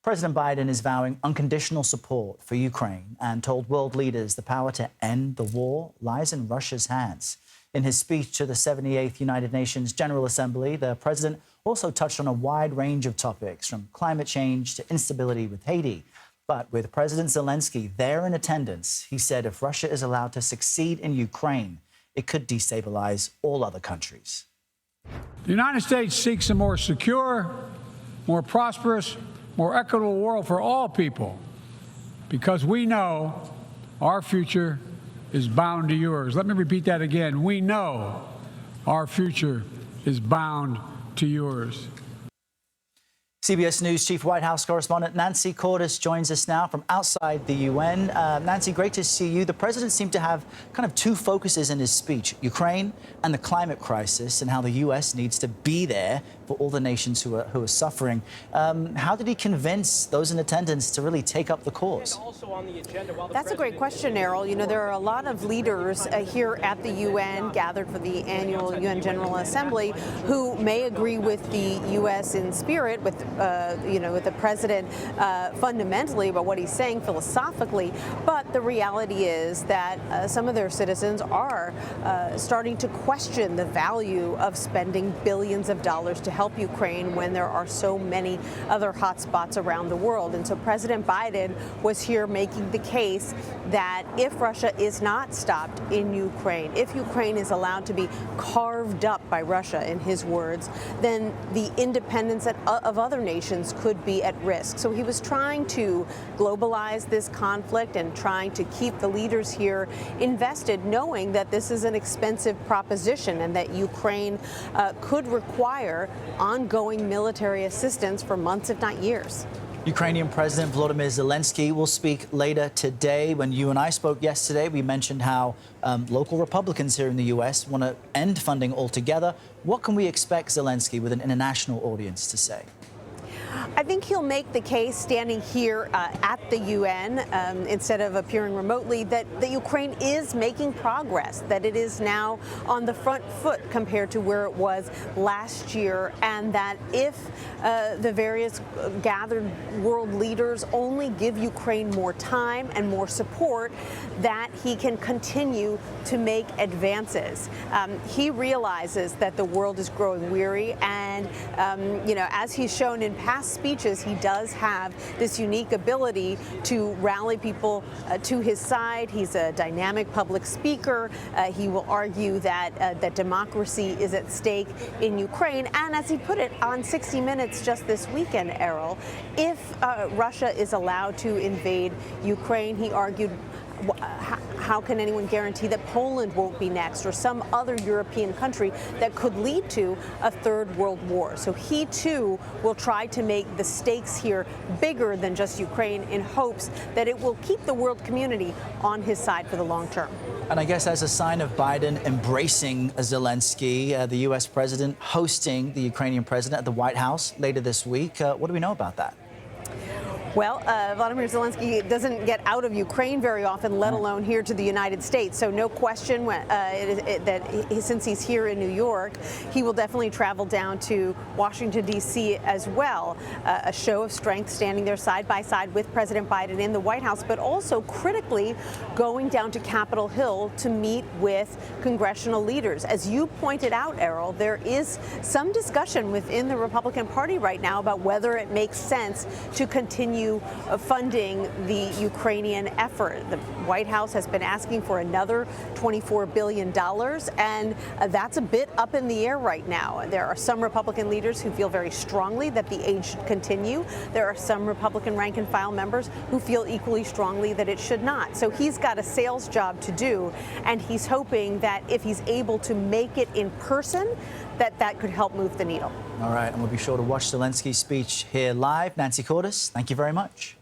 President Biden is vowing unconditional support for Ukraine and told world leaders the power to end the war lies in Russia's hands. In his speech to the 78th United Nations General Assembly, the president also touched on a wide range of topics, from climate change to instability with Haiti. But with President Zelensky there in attendance, he said if Russia is allowed to succeed in Ukraine, it could destabilize all other countries. The United States seeks a more secure, more prosperous, more equitable world for all people, because we know our future is bound to yours. Let me repeat that again. We know our future is bound to yours. CBS News Chief White House correspondent Nancy Cordes joins us now from outside the UN. Nancy, great to see you. The president seemed to have kind of two focuses in his speech: Ukraine and the climate crisis, and how the U.S. needs to be there for all the nations who are suffering. How did he convince those in attendance to really take up the cause? That's a great question, Errol. You know, there are a lot of leaders here at the UN gathered for the annual UN General Assembly who may agree with the U.S. in spirit, with the president fundamentally about what he's saying philosophically, but the reality is that some of their citizens are starting to question the value of spending billions of dollars to help Ukraine when there are so many other hot spots around the world. And so President Biden was here making the case that if Russia is not stopped in Ukraine, if Ukraine is allowed to be carved up by Russia, in his words, then the independence of other nations could be at risk. So he was trying to globalize this conflict and trying to keep the leaders here invested, knowing that this is an expensive proposition and that Ukraine could require ongoing military assistance for months, if not years. Ukrainian President Volodymyr Zelensky will speak later today. When you and I spoke yesterday, we mentioned how local Republicans here in the U.S. want to end funding altogether. What can we expect Zelensky with an international audience to say? I think he'll make the case standing here at the UN instead of appearing remotely that Ukraine is making progress, that it is now on the front foot compared to where it was last year, and that if the various gathered world leaders only give Ukraine more time and more support, that he can continue to make advances. He realizes that the world is growing weary, and as he's shown in past speeches, he does have this unique ability to rally people to his side. He's a dynamic public speaker. He will argue that democracy is at stake in Ukraine. And as he put it on 60 Minutes just this weekend, Errol, if Russia is allowed to invade Ukraine, he argued, how can anyone guarantee that Poland won't be next, or some other European country that could lead to a third world war? So he too will try to make the stakes here bigger than just Ukraine, in hopes that it will keep the world community on his side for the long term. And I guess as a sign of Biden embracing Zelensky, the U.S. president hosting the Ukrainian president at the White House later this week. What do we know about that? Well, Volodymyr Zelensky doesn't get out of Ukraine very often, let alone here to the United States. So no question that since he's here in New York, he will definitely travel down to Washington, D.C. as well. A show of strength, standing there side by side with President Biden in the White House, but also critically going down to Capitol Hill to meet with congressional leaders. As you pointed out, Errol, there is some discussion within the Republican Party right now about whether it makes sense to continue funding the Ukrainian effort. The White House has been asking for another $24 billion, and that's a bit up in the air right now. There are some Republican leaders who feel very strongly that the aid should continue. There are some Republican rank-and-file members who feel equally strongly that it should not. So he's got a sales job to do, and he's hoping that if he's able to make it in person, that could help move the needle. All right, and we'll be sure to watch Zelensky's speech here live. Nancy Cordes, thank you very much.